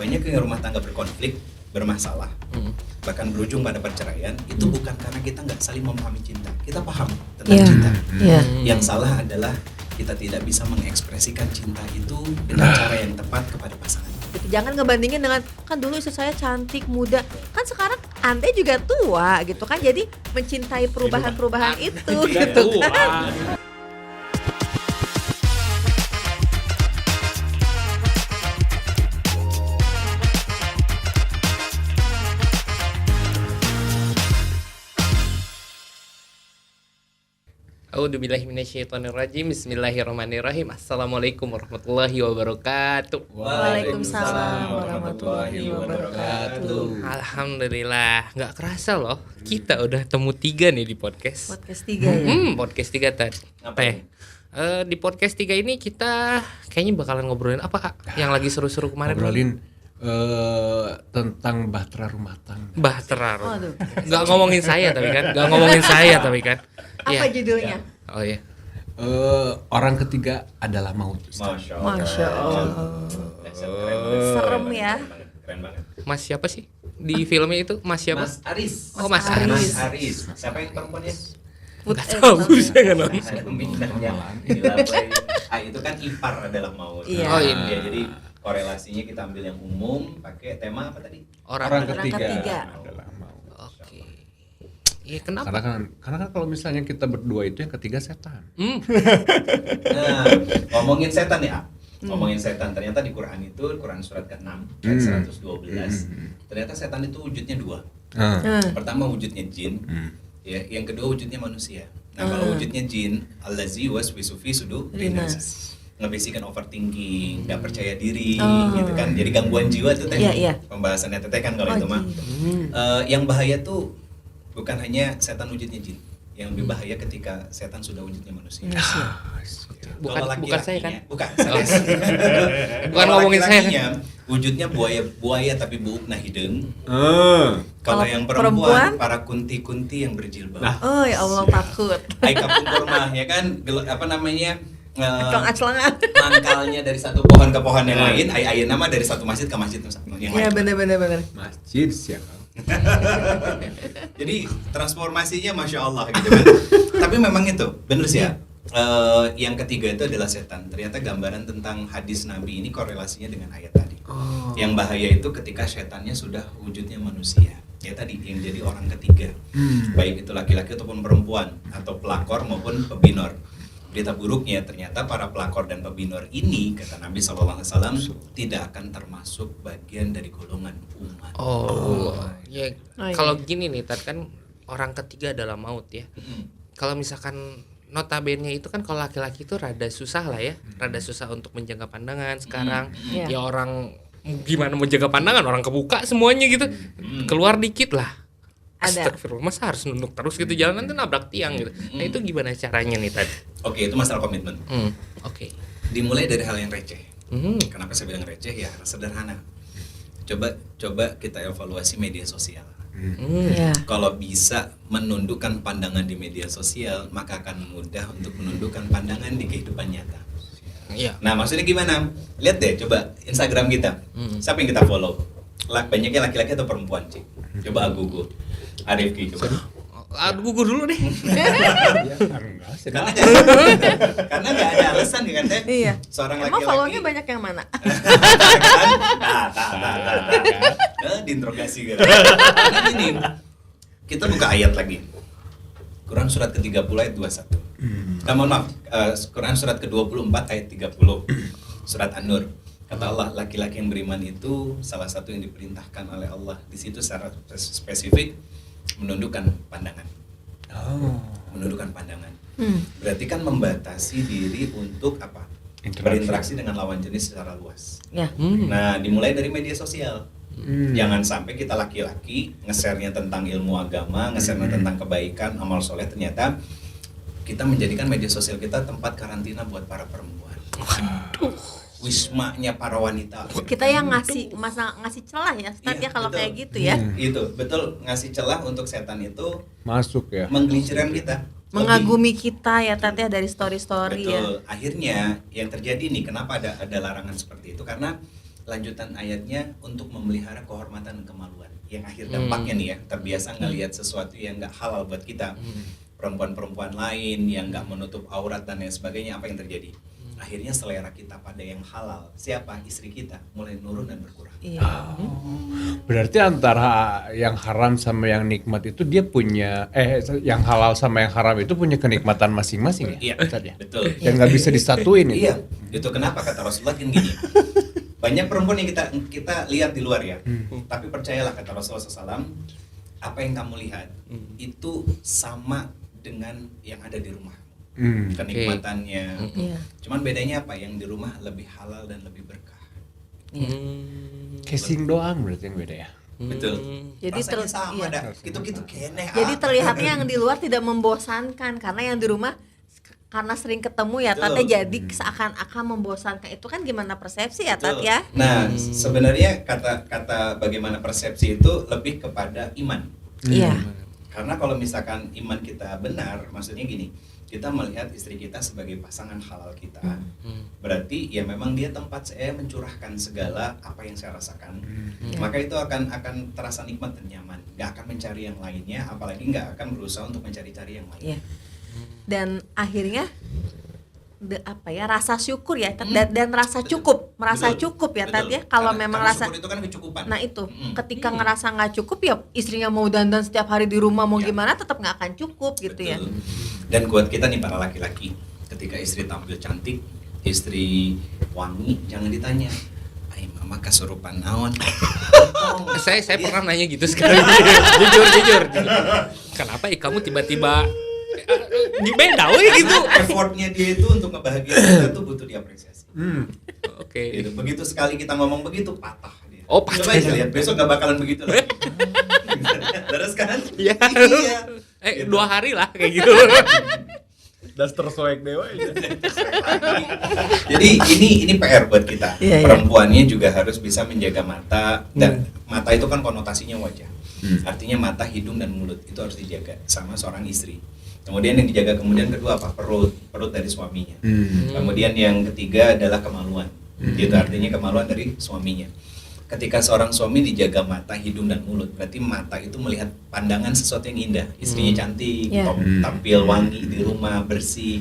banyak yang rumah tangga berkonflik, bermasalah, bahkan berujung pada perceraian, itu bukan karena kita nggak saling memahami cinta. Kita paham tentang cinta. Yang salah adalah kita tidak bisa mengekspresikan cinta itu dengan cara yang tepat kepada pasangan. Jangan ngebandingin dengan kan dulu istri saya cantik, muda, kan sekarang Anda juga tua gitu kan, jadi mencintai perubahan-perubahan itu gitu kan. A'udzubillahi minasyaitonirrajim. Bismillahirrahmanirrahim. Assalamualaikum warahmatullahi wabarakatuh. Waalaikumsalam warahmatullahi wabarakatuh. Alhamdulillah, nggak kerasa loh kita udah temu 3 nih di podcast. Podcast 3 ya. Podcast 3 tadi. Di podcast 3 ini kita kayaknya bakalan ngobrolin apa, Kak? Yang lagi seru-seru kemarin. Ngobrolin tentang bahtera rumah tangga. Bahtera. Nggak ngomongin saya tapi kan. Apa judulnya? Oh iya. Orang ketiga adalah maut. Masya Allah. Serem ya. Keren banget. Mas siapa sih di filmnya itu? Mas siapa? Mas Aris. Oh, Mas Aris. Aris. Siapa yang perempuannya? Nggak tahu, saya nggak nonton. Ada pembinanya. Itu kan ipar adalah maut. Iya. Oh, iya. Ya, jadi korelasinya kita ambil yang umum, pakai tema apa tadi? Orang ketiga. adalah maut. Oke. Iya, kenapa? Karena kan kalau misalnya kita berdua itu yang ketiga setan. Nah, ngomongin setan ya. Ngomongin setan, ternyata di Quran itu, Quran surat ke-6 ayat 112. Ternyata setan itu wujudnya 2. Pertama wujudnya jin, ya, yang kedua wujudnya manusia. Nah, kalau wujudnya jin, allazi waswisu fi sudurinnas, ngebisikan overthinking, nggak percaya diri, gitu kan. Jadi gangguan jiwa itu teh. Pembahasannya teteh kan kalau itu mah. Yang bahaya tuh bukan hanya setan wujudnya jin, yang lebih bahaya ketika setan sudah wujudnya manusia. Bukan saya kan? Bukan. Bukan ngomongin saya. Wujudnya buaya tapi buukna hideung. Kalau yang perempuan para kunti-kunti yang berjilbab. Oh ya Allah, takut. Ai kapung kurma ya kan, apa namanya? Aclang-aclangan. Mangkalnya dari satu pohon ke pohon yang lain, ai nama dari satu masjid ke masjid yang lain. Iya benar. Masjid siapa? Jadi transformasinya masya Allah gitu kan. Tapi memang itu benar sih ya. Yang ketiga itu adalah setan. Ternyata gambaran tentang hadis Nabi ini korelasinya dengan ayat tadi. Yang bahaya itu ketika setannya sudah wujudnya manusia. Ya tadi yang jadi orang ketiga, baik itu laki-laki ataupun perempuan, atau pelakor maupun pebinor. Berita buruknya ternyata para pelakor dan pebinor ini, kata Nabi SAW, tidak akan termasuk bagian dari golongan umat. Ya. Kalau gini nih, tadi kan orang ketiga adalah maut ya. Kalau misalkan notabene itu kan kalau laki-laki itu rada susah lah ya, rada susah untuk menjaga pandangan sekarang. Ya orang gimana mau jaga pandangan, orang kebuka semuanya gitu, keluar dikit lah. Astagfirullah, masa harus nunduk terus gitu, jalan nanti nabrak tiang gitu. Nah itu gimana caranya nih tadi? Oke, itu masalah komitmen. Oke. Dimulai dari hal yang receh. Kenapa saya bilang receh? Ya sederhana. Coba kita evaluasi media sosial. Kalau bisa menundukkan pandangan di media sosial, maka akan mudah untuk menundukkan pandangan di kehidupan nyata. Nah, maksudnya gimana? Lihat deh, coba Instagram kita. Siapa yang kita follow? Banyaknya laki-laki atau perempuan, Cik? Coba Agugu, Arifki, coba. Gugur dulu deh. Karena nggak ada alasan kan teh. Iya. Seorang Emang laki-laki. follow-nya banyak yang mana? Diinterogasi gitu. Karena gini, kita buka ayat lagi. Quran surat ke-30 ayat 21. Mohon maaf, Quran surat ke-24 ayat 30. Surat An-Nur. Kata Allah, laki-laki yang beriman itu salah satu yang diperintahkan oleh Allah. Di situ secara spesifik menundukkan pandangan. Menundukkan pandangan. Berarti kan membatasi diri untuk apa? Berinteraksi dengan lawan jenis secara luas. Nah, dimulai dari media sosial. Jangan sampai kita laki-laki nge-share-nya tentang ilmu agama, nge-share-nya tentang kebaikan, amal soleh, ternyata kita menjadikan media sosial kita tempat karantina buat para perempuan. Wismanya para wanita. Kita yang ngasih celah ya, Ustaz ya kalau kayak gitu ya. Itu betul, ngasih celah untuk setan itu masuk ya. Menggelincirkan kita. Mengagumi kita ya Tat ya dari story-story ya. Betul. Akhirnya yang terjadi nih, kenapa ada larangan seperti itu? Karena lanjutan ayatnya untuk memelihara kehormatan dan kemaluan. Yang akhir dampaknya nih ya, terbiasa ngelihat sesuatu yang nggak halal buat kita. Perempuan-perempuan lain yang nggak menutup aurat dan lain sebagainya, apa yang terjadi? Akhirnya selera kita pada yang halal, siapa? Istri kita mulai menurun dan berkurang. Iya. Berarti antara yang haram sama yang nikmat itu dia punya yang halal sama yang haram itu punya kenikmatan masing-masing ya? Iya, Ustaz ya? betul. Yang nggak bisa disatuin itu. Iya, itu kenapa kata Rasulullah kan gini. Banyak perempuan yang kita lihat di luar ya, tapi percayalah kata Rasulullah SAW, apa yang kamu lihat itu sama dengan yang ada di rumah. Kenikmatannya. Iya. Cuman bedanya apa? Yang di rumah lebih halal dan lebih berkah. Casing doang berarti yang beda ya? Betul. Jadi Rasanya sama iya. dah. Gitu-gitu kene. Jadi terlihatnya yang di luar tidak membosankan karena yang di rumah karena sering ketemu ya Tat, Betul. jadi seakan-akan membosankan. Itu kan gimana persepsi ya Tat ya? Nah, sebenarnya kata bagaimana persepsi itu lebih kepada iman. Iya. Karena kalau misalkan iman kita benar, maksudnya gini, kita melihat istri kita sebagai pasangan halal kita, berarti ya memang dia tempat saya mencurahkan segala apa yang saya rasakan, maka itu akan terasa nikmat dan nyaman, nggak akan mencari yang lainnya, apalagi nggak akan berusaha untuk mencari-cari yang lain. Iya. Dan akhirnya rasa syukur ya Tat, dan rasa cukup, merasa Betul. cukup ya Tat Betul. ya. Kalau Karena memang rasa syukur itu kan kecukupan. Nah itu, ketika ngerasa nggak cukup ya istrinya mau dandan setiap hari di rumah mau Ya. gimana tetap nggak akan cukup gitu ya. Betul. Dan buat kita nih para laki-laki, ketika istri tampil cantik, istri wangi, jangan ditanya, "Ai mama kasurupan naon?" Saya pernah nanya gitu sekali. jujur. Kenapa kamu tiba-tiba beda weh gitu? Effortnya dia itu untuk ngebahagiain kita tuh butuh diapresiasi. Oke. Gitu. Begitu sekali kita ngomong begitu patah dia. Oh, patah. Coba aja lihat, besok gak bakalan begitu lagi. Terus kan? Iya. Gitu. 2 hari lah kayak gitu. Daster soek dewa aja. Jadi ini PR buat kita. Iya, iya. Perempuannya juga harus bisa menjaga mata, dan mata itu kan konotasinya wajah. Artinya mata, hidung dan mulut itu harus dijaga sama seorang istri. Kemudian yang dijaga kemudian kedua apa? Perut dari suaminya. Kemudian yang ketiga adalah kemaluan. Itu artinya kemaluan dari suaminya. Ketika seorang suami dijaga mata, hidung dan mulut, berarti mata itu melihat pandangan sesuatu yang indah. Istrinya cantik, Yeah. tampil wangi di rumah, bersih.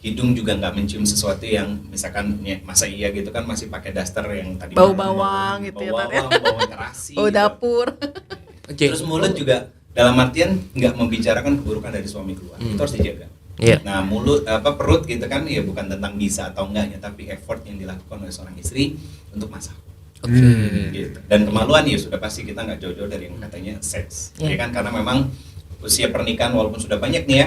Hidung juga nggak mencium sesuatu yang misalkan masa iya gitu kan masih pakai daster yang tadi Bau bawang gitu ya, Tat, ya. bau terasi. Oh dapur. Terus mulut juga dalam artian nggak membicarakan keburukan dari suami keluar, itu harus dijaga. Iya. Nah perut gitu kan ya bukan tentang bisa atau enggaknya, tapi effort yang dilakukan oleh seorang istri untuk masak. Oke. Gitu. Dan kemaluan ya sudah pasti kita nggak jauh-jauh dari yang katanya seks, Yeah. ya kan, karena memang usia pernikahan walaupun sudah banyak nih ya,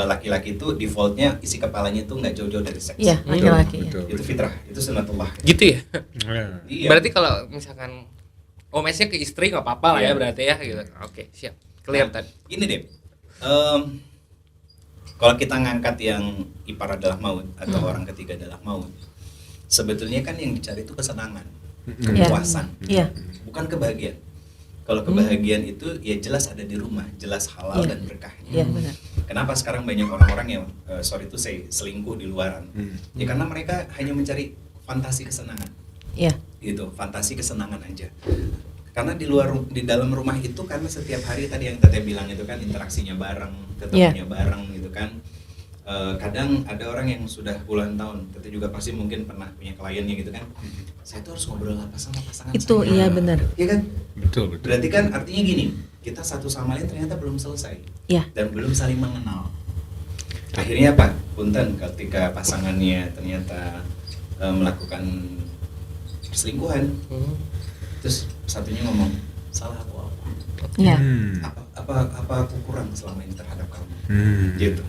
laki-laki itu defaultnya isi kepalanya itu nggak jauh-jauh dari seks. Iya, laki-laki ya. Itu fitrah, itu sunatullah. Gitu ya. Iya. Berarti kalau misalkan omesnya ke istri nggak apa-apa lah ya Iya. berarti ya gitu. Oke, siap. Clear Nah, tadi. Ini deh, kalau kita ngangkat yang ipar adalah maut atau orang ketiga adalah maut, sebetulnya kan yang dicari itu kesenangan, kepuasan, Iya. bukan kebahagiaan. Kalau kebahagiaan itu ya jelas ada di rumah, jelas halal Iya. dan berkahnya. Iya benar. Kenapa sekarang banyak orang-orang yang sorry itu saya selingkuh di luaran? Ya karena mereka hanya mencari fantasi kesenangan. Iya. Gitu, fantasi kesenangan aja. Karena di dalam rumah itu karena setiap hari tadi yang Teteh bilang itu kan interaksinya bareng, ketemunya bareng gitu kan. Kadang ada orang yang sudah puluhan tahun, Teteh juga pasti mungkin pernah punya kliennya gitu kan. Saya tuh harus ngobrol apa sama pasangan Itu saya. iya benar. Iya kan? Betul. Berarti kan artinya gini, kita satu sama lain ternyata belum selesai Iya. dan belum saling mengenal. Akhirnya apa? Punten ketika pasangannya ternyata melakukan perselingkuhan, terus satunya ngomong, salah aku apa? Iya. Apa aku kurang selama ini terhadap kamu? Gitu.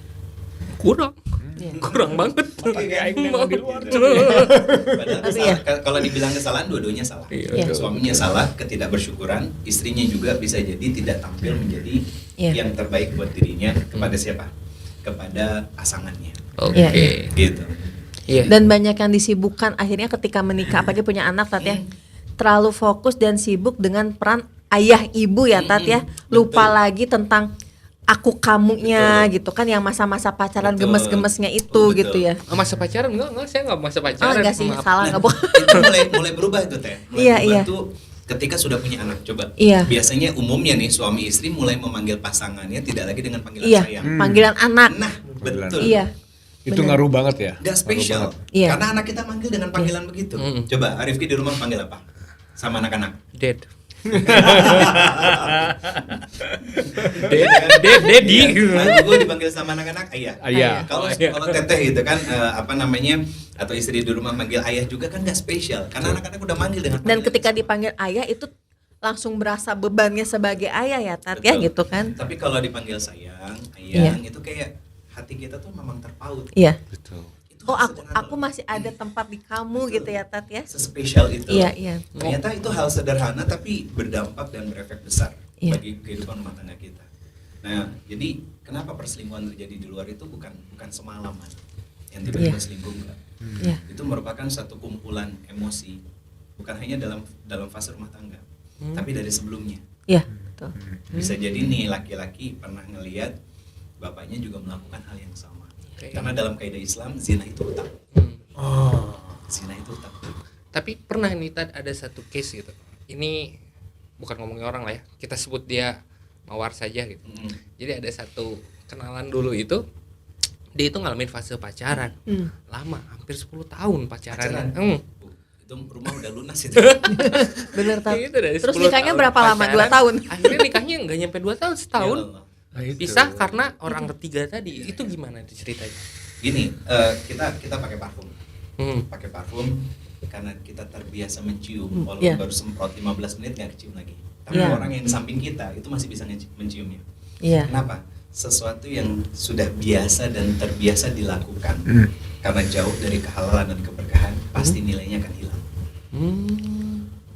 Kurang banget. Di luar. Padahal Tapi salah. Kalau dibilang kesalahan, dua-duanya salah. Iya. Suaminya salah, ketidakbersyukuran, istrinya juga bisa jadi tidak tampil menjadi Iya. yang terbaik buat dirinya kepada siapa? Kepada pasangannya. Oke. Iya, Gitu. Iya. Dan banyak yang disibukkan akhirnya ketika menikah, apalagi punya anak Tat ya, terlalu fokus dan sibuk dengan peran ayah ibu ya Tat ya, lupa Betul. lagi tentang aku kamunya Betul. gitu kan, yang masa-masa pacaran Betul. gemes-gemesnya itu Oh, betul. gitu ya. Masa pacaran enggak saya enggak masa Oh pacaran. enggak sih, maaf. salah enggak bohong. Itu mulai berubah itu Teh. Mulai Iya, berubah iya. tuh ketika sudah punya anak. Coba. Iya. Biasanya umumnya nih suami istri mulai memanggil pasangannya tidak lagi dengan panggilan Iya, sayang. panggilan anak. Nah, betul. Iya. Itu Benar. ngaruh banget ya. Gak spesial. Iya. Karena anak kita manggil dengan panggilan begitu. Coba Arifki di rumah panggil apa? Sama anak-anak. Dead. Daddy. Gue dipanggil sama anak-anak ayah. Ayah. Kalau teteh gitu kan apa namanya, atau istri di rumah manggil ayah juga kan gak spesial karena anak-anak udah manggil dengan Dan panggilan ketika yang sama. dipanggil ayah itu langsung berasa bebannya sebagai ayah ya Tat ya Betul. gitu kan. Tapi kalau dipanggil sayang, Iya. ayang itu kayak hati kita tuh memang terpaut. Iya. Betul. Itu Oh hal aku sederhana loh. masih ada tempat di kamu Betul. gitu ya Tat ya. Sespesial itu. Iya, iya. Ternyata itu hal sederhana tapi berdampak dan berefek besar Iya. bagi kehidupan rumah tangga kita. Nah, jadi kenapa perselingkuhan terjadi di luar itu bukan semalaman yang tiba-tiba Iya. selingkuh enggak. Iya. Itu merupakan satu kumpulan emosi, bukan hanya dalam fase rumah tangga, tapi dari sebelumnya. Iya, betul. Bisa jadi nih laki-laki pernah ngelihat bapaknya juga melakukan hal yang sama. Oke. Karena dalam kaidah Islam zina itu utang. Zina itu utang. Tapi pernah nih Tad ada satu case gitu. Ini bukan ngomongin orang lah ya. Kita sebut dia mawar saja gitu. Jadi ada satu kenalan dulu itu, dia itu ngalamin fase pacaran. Lama, hampir 10 tahun pacaran. Itu rumah udah lunas itu. Bener Tat. Itu dari Terus 10 nikahnya tahun berapa lama? 2 pacaran. tahun. Akhirnya nikahnya nggak nyampe 2 tahun, setahun. Ya Allah. Nah, itu. Pisah karena orang ketiga tadi. Itu gimana itu ceritanya? Gini, kita pakai parfum. Pakai parfum karena kita terbiasa mencium, walaupun Iya. baru semprot 15 menit nggak kecium lagi. Tapi Iya. orang yang di samping kita itu masih bisa menciumnya. Iya. Kenapa? Sesuatu yang sudah biasa dan terbiasa dilakukan karena jauh dari kehalalan dan keberkahan, pasti nilainya akan hilang.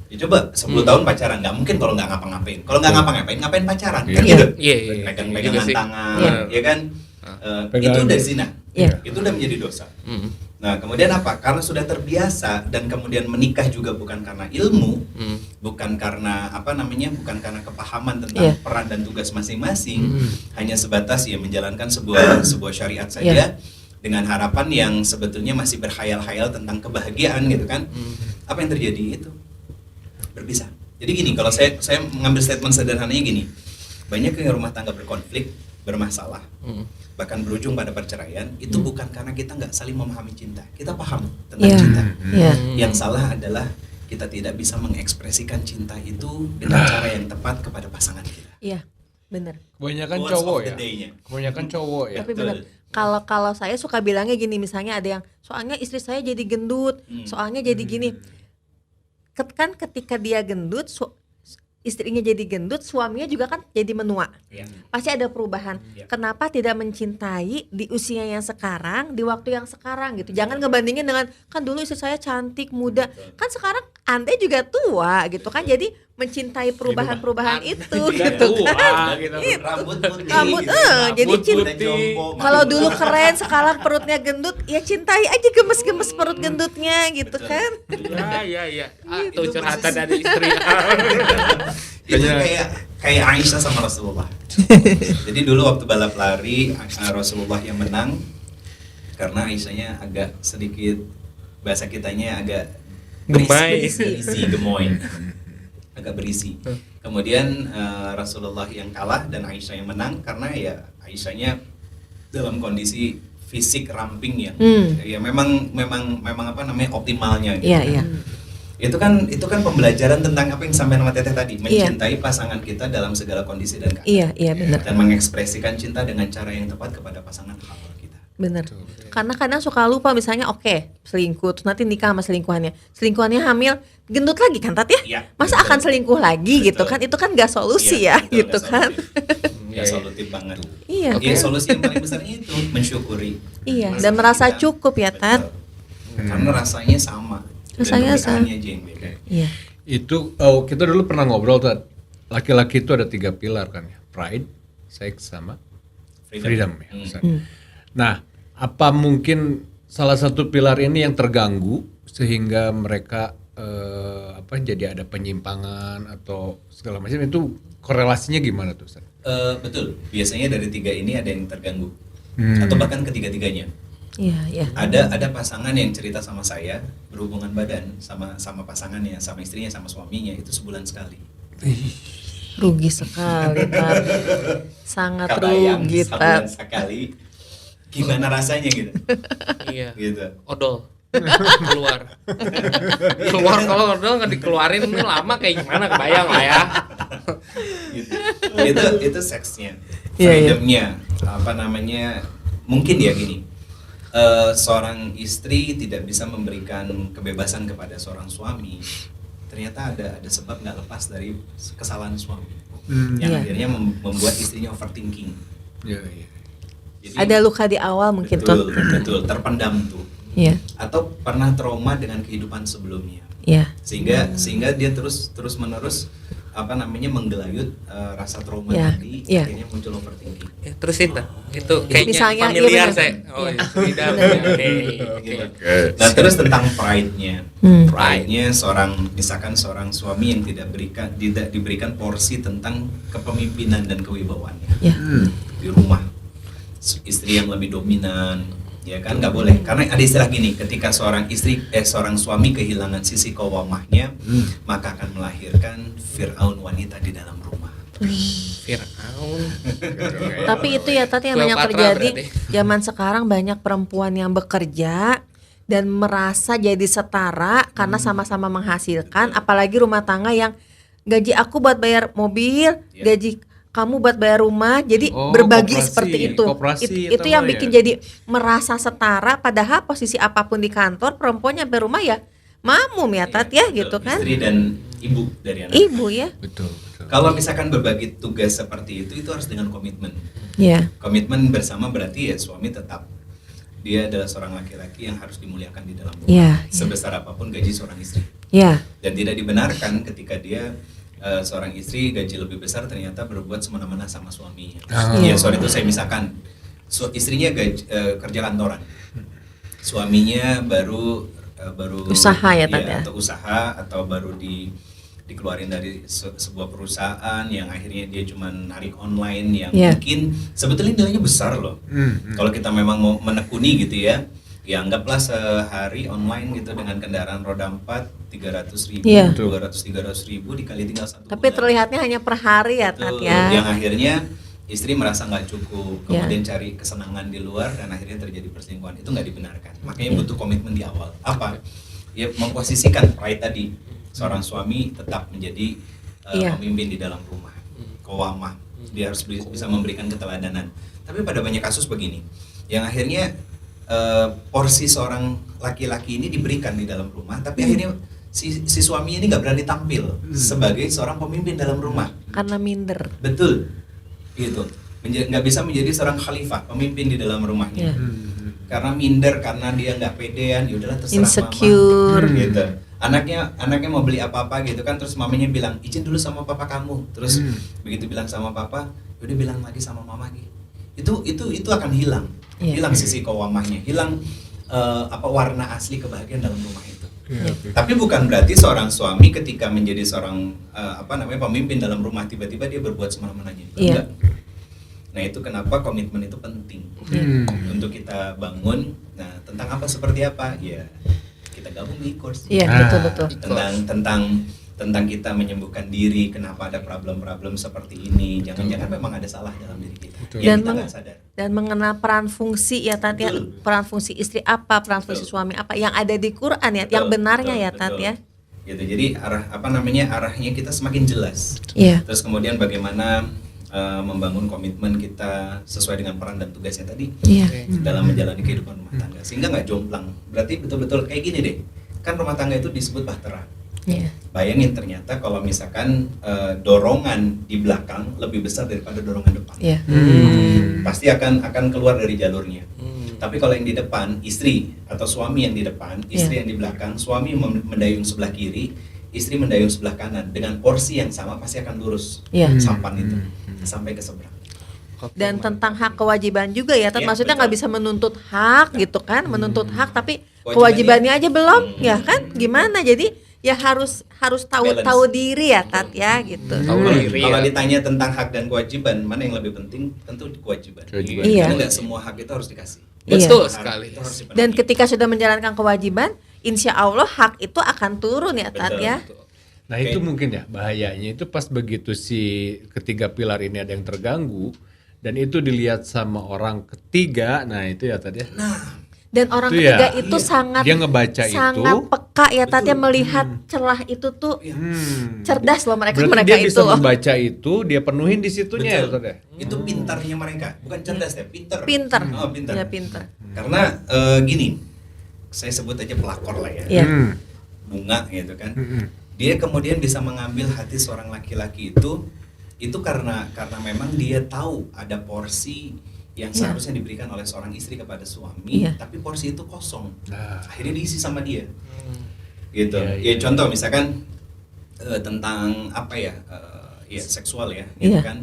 Ya coba 10 tahun pacaran, nggak mungkin kalau nggak ngapa-ngapain. Kalau nggak ngapa-ngapain, ngapain pacaran? Kan Iya. gitu. Iya. Pegang-pegangan Juga sih. tangan, Iya. ya kan? Pegangan. Itu udah zina. Iya. Itu udah menjadi dosa. Nah, kemudian apa? Karena sudah terbiasa dan kemudian menikah juga bukan karena ilmu, bukan karena apa namanya, bukan karena kepahaman tentang Iya. peran dan tugas masing-masing, hanya sebatas ya menjalankan sebuah syariat saja dengan harapan yang sebetulnya masih berkhayal-khayal tentang kebahagiaan gitu kan. Apa yang terjadi itu berpisah. Jadi gini, kalau saya mengambil statement sederhananya gini, banyak yang rumah tangga berkonflik, bermasalah, bahkan berujung pada perceraian, itu bukan karena kita nggak saling memahami cinta. Kita paham tentang Iya. cinta. Iya. Yang salah adalah kita tidak bisa mengekspresikan cinta itu dengan cara yang tepat kepada pasangan kita. Iya. Bener. Kebanyakan Words cowok of the ya. day-nya. Kebanyakan cowok ya. Tapi betul. bener. Kalau saya suka bilangnya gini, misalnya ada yang soalnya istri saya jadi gendut, soalnya jadi gini. Kan ketika dia gendut, istrinya jadi gendut, suaminya juga kan jadi menua. Iya. Pasti ada perubahan. Iya. Kenapa tidak mencintai di usia yang sekarang, di waktu yang sekarang gitu. Jangan ngebandingin dengan kan dulu istri saya cantik, muda. Kan sekarang Anda juga tua gitu kan. Jadi mencintai perubahan-perubahan itu gitu kan. Gitu. Rambut putih. Rambut, gitu ya. jadi Rambut cinta. udah jompo, Kalau malu. dulu keren, sekarang perutnya gendut, ya cintai aja gemes-gemes perut gendutnya gitu Betul. kan. Iya. Itu Itu curhatan persis. dari istri. Itu kayak Aisyah sama Rasulullah. Jadi dulu waktu balap lari Rasulullah yang menang karena Aisyahnya agak sedikit, bahasa kitanya agak Gemai. berisi gemoy, agak berisi. Kemudian Rasulullah yang kalah dan Aisyah yang menang karena ya Aisyahnya dalam kondisi fisik ramping yang ya memang apa namanya optimalnya gitu. Iya, iya. Itu kan pembelajaran tentang apa yang sampai nama Teteh tadi, mencintai pasangan kita dalam segala kondisi dan keadaan. Iya, benar. Dan mengekspresikan cinta dengan cara yang tepat kepada pasangan halal kita. Bener. Karena kadang suka lupa misalnya selingkuh terus nanti nikah sama selingkuhannya hamil gendut lagi kan Tat ya? Iya, Masa betul. akan selingkuh lagi Betul. gitu kan? Itu kan gak solusi Iya, ya betul, gitu nggak kan? solutif. Nggak solutif banget. Iya, Ya, kan? solusi yang paling besarnya itu mensyukuri. Iya, pasangan dan merasa kita. cukup ya Tat. Betul. Karena rasanya sama. Rasanya dan keberkahannya sama. aja yang beda. Iya. Itu kita dulu pernah ngobrol tuh. Laki-laki itu ada 3 pilar kan ya. Pride, sex sama freedom ya. misalnya. Nah, apa mungkin salah satu pilar ini yang terganggu sehingga mereka jadi ada penyimpangan atau segala macam, itu korelasinya gimana tuh Ustaz? Betul, biasanya dari 3 ini ada yang terganggu atau bahkan ketiga-tiganya. Iya, iya. Ada pasangan yang cerita sama saya berhubungan badan sama pasangannya, sama istrinya, sama suaminya itu sebulan sekali. Rugi sekali, Tat. Sangat Kebayang rugi, sebulan Tat. sekali gimana rasanya gitu. Iya. Gitu. Odol. Keluar kalau odol nggak dikeluarin ini lama kayak gimana, kebayang lah ya. Gitu. Itu seksnya, Iya, iya. freedomnya, apa namanya, mungkin ya gini, seorang istri tidak bisa memberikan kebebasan kepada seorang suami, ternyata ada sebab nggak lepas dari kesalahan suami yang Iya. akhirnya membuat istrinya overthinking. Iya, iya. Jadi, Ada luka di awal mungkin tuh. betul terpendam tuh, Iya, atau pernah trauma dengan kehidupan sebelumnya, iya. sehingga dia terus menerus apa namanya menggelayut rasa trauma Ya, tadi, ya. akhirnya muncul overthinking. Ya, terusin Tan. Itu kayaknya Misalnya, iya familiar benar. saya. Oh Iya. ya, tidak. Gitu. Nah terus tentang pride-nya, pride-nya misalkan seorang suami yang tidak diberikan porsi tentang kepemimpinan dan kewibawaannya Ya. di rumah, istri yang lebih dominan, ya kan nggak boleh, karena ada istilah gini, ketika seorang suami kehilangan sisi qawwamahnya, maka akan melahirkan Fir'aun wanita di dalam rumah. Firaun. Tapi itu ya Tat yang banyak Cleopatra terjadi berarti. zaman sekarang, banyak perempuan yang bekerja dan merasa jadi setara karena sama-sama menghasilkan, apalagi rumah tangga yang gaji aku buat bayar mobil, Ya. gaji kamu buat bayar rumah, jadi Oh, berbagi koperasi, seperti itu. koperasi Itu yang atau bikin ya? jadi merasa setara, padahal posisi apapun di kantor perempuan nyampe rumah ya mamum ya Tat ya, Betul. gitu kan. Istri dan ibu dari anak. Ibu ya. Betul. Kalau misalkan berbagi tugas seperti itu harus dengan komitmen. Iya. Komitmen bersama berarti ya suami tetap dia adalah seorang laki-laki yang harus dimuliakan di dalam rumah, Iya, iya. sebesar apapun gaji seorang istri. Iya. Dan tidak dibenarkan ketika dia seorang istri gaji lebih besar ternyata berbuat semena-mena sama suaminya. Iya. Ya sorry itu saya misalkan istrinya kerja kantoran, suaminya baru Usaha ya, Tat, ya? atau usaha atau baru dikeluarin dari sebuah perusahaan yang akhirnya dia cuma narik online yang Iya. mungkin sebetulnya nilainya besar loh. Kalau kita memang mau menekuni gitu ya anggaplah sehari online gitu dengan kendaraan roda 4 300.000, Iya. 200-300.000 dikali tinggal 1 Tapi bulan. terlihatnya hanya per hari ya Tat Betul. ya. Yang akhirnya istri merasa nggak cukup, Ya. kemudian cari kesenangan di luar dan akhirnya terjadi perselingkuhan. Itu nggak dibenarkan. Makanya butuh komitmen di awal. Apa? Ya memposisikan pride tadi. Seorang suami tetap menjadi Iya. pemimpin di dalam rumah, qawwamah. Dia harus bisa memberikan keteladanan. Tapi pada banyak kasus begini, yang akhirnya porsi seorang laki-laki ini diberikan di dalam rumah, tapi akhirnya si suami ini nggak berani tampil sebagai seorang pemimpin dalam rumah. Karena minder. Betul, gitu. Nggak bisa menjadi seorang khalifah, pemimpin di dalam rumahnya. Iya. Karena minder, karena dia nggak pedean, yaudahlah terserah Insecure. mama. Gitu. Anaknya mau beli apa-apa gitu kan, terus mamanya bilang izin dulu sama papa kamu. Terus begitu bilang sama papa, yaudah bilang lagi sama mama gitu. Itu akan hilang, Iya. hilang sisi qawwamahnya, hilang warna asli kebahagiaan dalam rumah itu. Iya. Tapi bukan berarti seorang suami ketika menjadi seorang pemimpin dalam rumah tiba-tiba dia berbuat semena-menanya. Iya. Enggak. Nah itu kenapa komitmen itu penting untuk kita bangun. Nah tentang apa seperti apa ya kita gabung di course. Iya, betul-betul. Tentang kita menyembuhkan diri, kenapa ada problem-problem seperti ini. Jangan-jangan memang ada salah dalam diri kita. Betul. Yang Dan kita nggak sadar. Dan mengenal peran fungsi ya Tat ya, Betul. peran fungsi istri apa, peran fungsi Betul. suami apa yang ada di Quran ya, yang Betul, benarnya betul, ya Tat betul. ya. Gitu. Jadi arahnya kita semakin jelas. Iya. Terus kemudian bagaimana membangun komitmen kita sesuai dengan peran dan tugasnya tadi Iya. dalam menjalani kehidupan rumah tangga, sehingga nggak jomplang. Berarti betul-betul kayak gini deh, kan rumah tangga itu disebut bahtera. Iya. Bayangin ternyata kalau misalkan dorongan di belakang lebih besar daripada dorongan depan, Iya. pasti akan keluar dari jalurnya. Tapi kalau yang di depan, istri atau suami yang di depan, istri yang di belakang, suami mendayung sebelah kiri, istri mendayung sebelah kanan, dengan porsi yang sama pasti akan lurus Iya. sampan itu sampai ke seberang. Dan tentang hak kewajiban juga ya Tat, Iya, maksudnya betul. nggak bisa menuntut hak gitu kan, menuntut hak tapi Kewajibannya- kewajibannya aja belum, ya kan? Gimana? Jadi ya harus tahu Balance. tahu diri ya Tat ya gitu. Tahu diri Kalau ya. ditanya tentang hak dan kewajiban, mana yang lebih penting? Tentu kewajiban. Kewajiban. Iya. Karena nggak semua hak itu harus dikasih. Betul Hak sekali. itu harus dipenuhi. Dan ketika sudah menjalankan kewajiban, insya Allah hak itu akan turun ya Tat Betul. ya. Nah itu mungkin ya bahayanya itu pas begitu si ketiga pilar ini ada yang terganggu dan itu dilihat sama orang ketiga, nah itu ya tadi ya. Dan orang Itu ketiga ya, itu sangat dia ngebaca sangat itu. peka ya Tat ya, melihat celah itu tuh cerdas loh mereka Berarti mereka dia itu bisa loh. membaca itu, dia penuhin di situnya ya Betul. tadi. Itu pintarnya mereka, bukan cerdas ya, pintar. Pinter. Oh, pintar. Ya pinter. Karena gini, saya sebut aja pelakor lah ya. Iya. Bunga gitu kan. Dia kemudian bisa mengambil hati seorang laki-laki itu karena memang dia tahu ada porsi yang Iya. seharusnya diberikan oleh seorang istri kepada suami, Iya. tapi porsi itu kosong. Nah. Akhirnya diisi sama dia. Gitu. Iya, Ya contoh misalkan tentang apa ya? Ya seksual ya, gitu Iya. kan.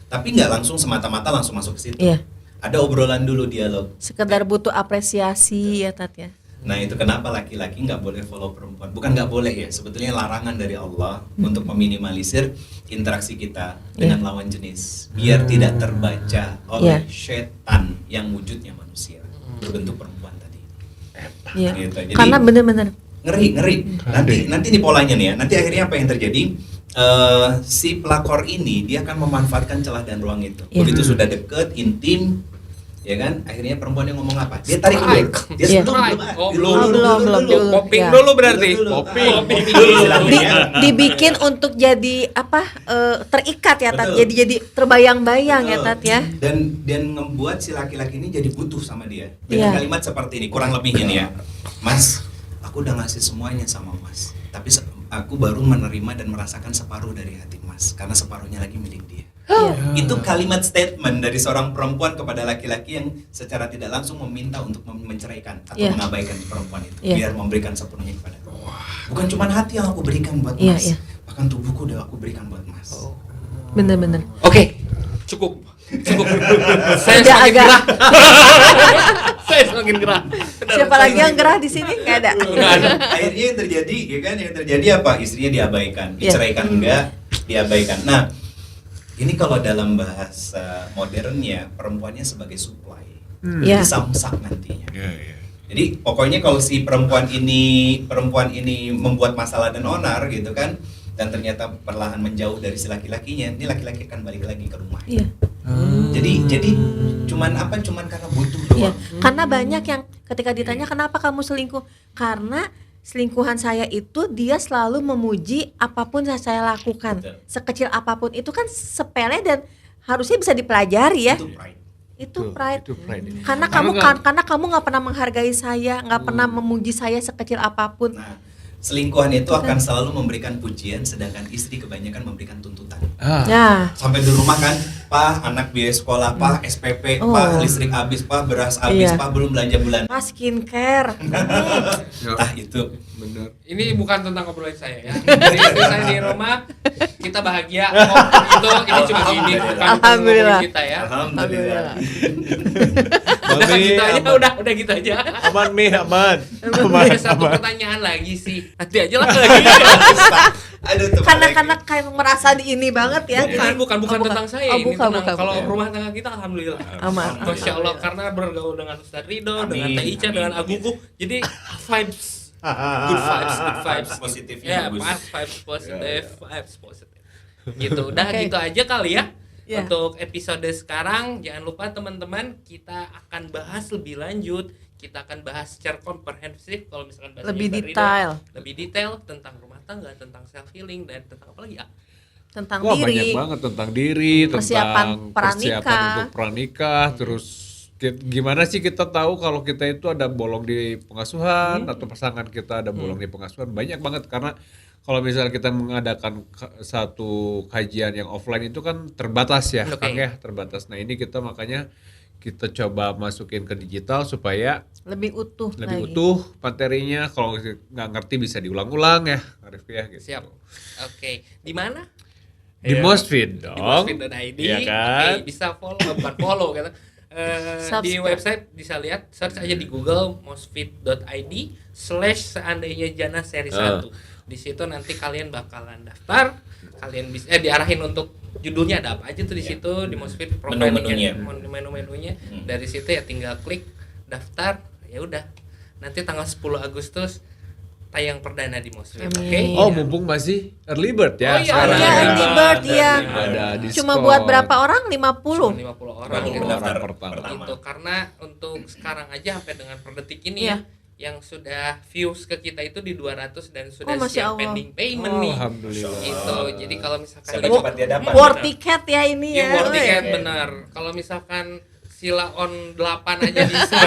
Tapi nggak langsung semata-mata langsung masuk ke situ. Iya. Ada obrolan dulu, dialog. Sekedar butuh apresiasi ya Tat ya. Nah itu kenapa laki-laki nggak boleh follow perempuan? Bukan nggak boleh ya, sebetulnya larangan dari Allah untuk meminimalisir interaksi kita dengan lawan jenis, biar tidak terbaca oleh Iya. setan yang wujudnya manusia berbentuk perempuan tadi. Iya. Gitu. Jadi Karena bener-bener ngeri. Nanti nih polanya nih ya. Nanti akhirnya apa yang terjadi? Si pelakor ini dia akan memanfaatkan celah dan ruang itu. Iya. Begitu sudah deket, intim, ya kan? Akhirnya perempuan yang ngomong apa? Dia tarik dulu. Strike. Dia Iya. sentuh dulu. Oh, belum. Popping Ya. dulu berarti. Popping Di- dulu istilahnya ya. dibikin untuk jadi apa terikat ya Tat. Betul. Jadi terbayang-bayang ya Betul. Tat ya. Dan membuat si laki-laki ini jadi butuh sama dia. Iya. Dengan kalimat seperti ini, kurang lebihnya nih ya. Mas, aku udah ngasih semuanya sama Mas. Tapi aku baru menerima dan merasakan separuh dari hati Mas, karena separuhnya lagi milik dia. Iya. Itu kalimat statement dari seorang perempuan kepada laki-laki yang secara tidak langsung meminta untuk menceraikan atau Iya. mengabaikan perempuan itu, Iya. biar memberikan sepenuhnya kepada aku. Bukan cuma hati yang aku berikan buat Iya, Mas, iya. bahkan tubuhku udah aku berikan buat Mas. Bener-bener. Oke, cukup. Saya Udah semakin agak- gerah. Saya semakin gerah. Siapa lagi yang gerah di sini? Nggak ada. Akhirnya yang terjadi, ya kan, yang terjadi apa? Istrinya diabaikan, Iya. diceraikan enggak, diabaikan. Nah, ini kalau dalam bahasa modernnya perempuannya sebagai supply, Iya. jadi samsak nantinya. Jadi pokoknya kalau si perempuan ini membuat masalah dan onar gitu kan, dan ternyata perlahan menjauh dari si laki-lakinya, ini laki-laki akan balik lagi ke rumah. Iya. Jadi cuman karena butuh Iya. doang. Karena banyak yang ketika ditanya kenapa kamu selingkuh? Karena selingkuhan saya itu dia selalu memuji apapun yang saya lakukan. Betul. Sekecil apapun itu kan sepele dan harusnya bisa dipelajari ya. Itu pride. Itu pride. Itu pride. Karena kamu nggak pernah menghargai saya, nggak pernah memuji saya sekecil apapun. Nah, selingkuhan itu akan selalu memberikan pujian, sedangkan istri kebanyakan memberikan tuntutan. Nah, Sampai di rumah kan, Pak, anak biaya sekolah, Pak, SPP, Oh. Pak, listrik habis, Pak, beras habis, Iya. Pak, belum belanja bulan. Mas skincare. Nah, itu. Bener. Ini bukan tentang obrolan saya ya. Dari istri saya di rumah, kita bahagia. Oh, ini cuma gini, bukan Alhamdulillah. ngomongin kita ya. Alhamdulillah. Udah Mami, gitu aja, aman. udah gitu aja. Aman Mi, aman. Ada satu pertanyaan lagi sih. Nanti aja lah lagi. Aduh, teman Karena lagi. kayak merasa di ini banget ya. Bukan tentang saya, Oh, ini bukan, tentang bukan, kalau bukan. rumah tangga kita alhamdulillah. Aman. Masya Allah, karena bergaul dengan Ustadz Ridho, dengan Amin, Teh Ica, amin, dengan amin. Agugu, jadi vibes, good vibes. Positifnya Ya, bagus. vibes positif. Gitu, udah Oke. gitu aja kali ya. Ya. Untuk episode sekarang, jangan lupa teman-teman, kita akan bahas lebih lanjut. Kita akan bahas secara komprehensif kalau misalkan bahasanya Lebih Ustadz Ridho, detail. lebih detail tentang rumah tangga, tentang self healing, dan tentang apa lagi ya? Tentang Wah banyak diri. banget tentang diri, Persiapan tentang pranikah. persiapan untuk pranikah, terus gimana sih kita tahu kalau kita itu ada bolong di pengasuhan atau pasangan kita ada bolong di pengasuhan, banyak banget karena kalau misalnya kita mengadakan satu kajian yang offline itu kan terbatas ya, Oke. Kang ya, terbatas. Nah ini kita makanya kita coba masukin ke digital supaya Lebih utuh lebih lagi. utuh materinya. Kalau nggak ngerti bisa diulang-ulang ya, Arif ya gitu. Siap. Oke, di mana? Di Ayo. Mosfeed dong. Di Mosfeed.id. Iya kan? Oke, bisa follow, bukan follow kan. Di Subscribe. website bisa lihat, search aja di Google mosfeed.id/seandainya Jana seri 1. Di situ nanti kalian bakalan daftar, kalian bisa diarahin untuk judulnya ada apa aja tuh di situ, di Mosfit Menu-menunya. menu-menunya. Dari situ ya tinggal klik daftar, ya udah. Nanti tanggal 10 Agustus tayang perdana di Mosfit. Oke. Amin. Oh, mumpung masih early bird ya. Oh, iya, sekarang iya, ya. early bird, iya. Ada diskon. Cuma buat berapa orang? 50. Cuma 50 orang Baru gitu. pendaftar pertama. pertama. Gitu. Karena untuk sekarang aja sampai dengan per detik ini Iya. yang sudah views ke kita itu di 200 dan sudah Oh, Masya siap Allah. pending payment Oh, nih. alhamdulillah. Gitu. Jadi kalau misalkan Siapa lagi- cepat dia dapat. War ticket ya ini Iya, ya. war ticket Weh. benar. Kalau misalkan Sila on 8 aja bisa.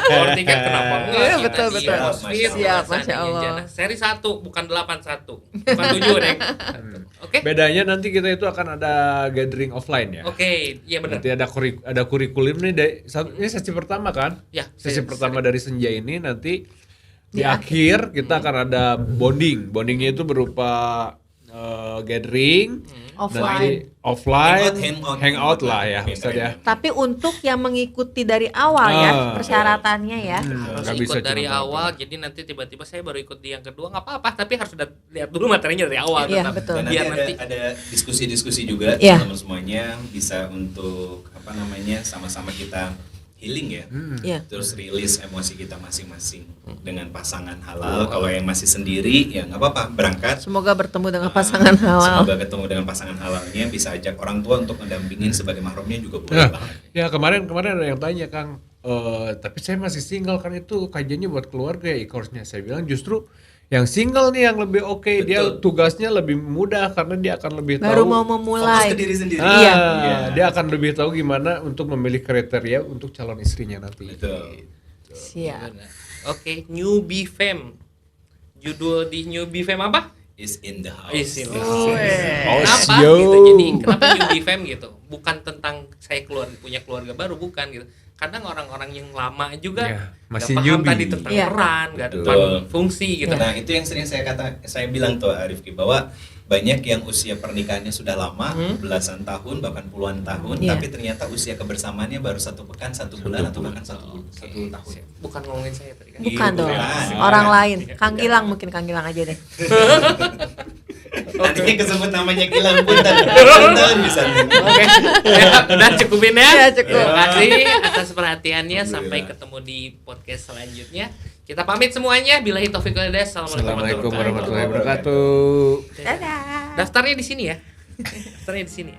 War ticket kenapa enggak? Iya, Kita betul, di betul. Mosfit, Siap, Masya Masya Allah. Jannah. Seri 1 bukan 81. Bukan 7, Deng. Oke? Bedanya nanti kita itu akan ada gathering offline ya. Oke, iya benar. Nanti ada kurikulum nih ini sesi pertama kan? Ya, Sesi pertama dari Senja ini nanti di Di akhir kita akan ada bonding. Bondingnya itu berupa gathering, nanti offline, hangout lah ya, Ustaz ya. Tapi untuk yang mengikuti dari awal ya persyaratannya ya. Harus Nggak ikut bisa dari cuma awal, jadi nanti tiba-tiba saya baru ikut di yang kedua nggak apa-apa, tapi harus udah lihat dulu materinya dari awal. Iya, tetap. betul. Dan Biar nanti ada diskusi-diskusi juga Iya. teman-teman semuanya bisa untuk sama-sama kita healing ya. Iya. Terus rilis emosi kita masing-masing dengan pasangan halal. Kalau yang masih sendiri ya nggak apa-apa, berangkat. Semoga bertemu dengan pasangan halal. Semoga ketemu dengan pasangan halalnya, bisa ajak orang tua untuk ngedampingin sebagai mahramnya juga boleh Nah, banget. ya kemarin ada yang tanya Kang, tapi saya masih single kan itu kajiannya buat keluarga ya e-course-nya. Saya bilang justru yang single nih yang lebih oke, dia Betul. tugasnya lebih mudah karena dia akan lebih Baru tahu. mau Fokus memulai. ke diri sendiri. Iya. Dia akan lebih tahu gimana untuk memilih kriteria untuk calon istrinya nanti. Betul. Siap. Oke, Newbie Fam. Judul di Newbie Fam apa? Is in the house. Is in the Oh, Kenapa yo. gitu? Jadi kenapa Newbie Fam gitu? Bukan tentang saya punya keluarga baru, bukan gitu. Kadang orang-orang yang lama juga Ya, nggak masih paham newbie. tadi tentang Iya. peran, nggak Betul. paham fungsi gitu. Nah itu yang sering saya bilang tuh Arifki, bahwa banyak yang usia pernikahannya sudah lama, belasan tahun bahkan puluhan tahun, Iya. tapi ternyata usia kebersamaannya baru 1 pekan, 1 bulan atau bahkan 1 tahun. Bukan ngomongin saya tadi kan. Bukan Iya, dong. bukan. Orang lain. Iya. Kang Gilang mungkin Kang Gilang aja deh. Nanti kesebut namanya Gilang Punten bisa. Oke, ya, udah cukupin ya. Ya, cukup. Terima kasih atas perhatiannya. Sampai Alhamdulillah. ketemu di podcast selanjutnya. Kita pamit semuanya. Billahi taufiq wal hidayah. Assalamualaikum warahmatullahi wabarakatuh. Dadah. Daftarnya di sini ya. Daftarnya di sini.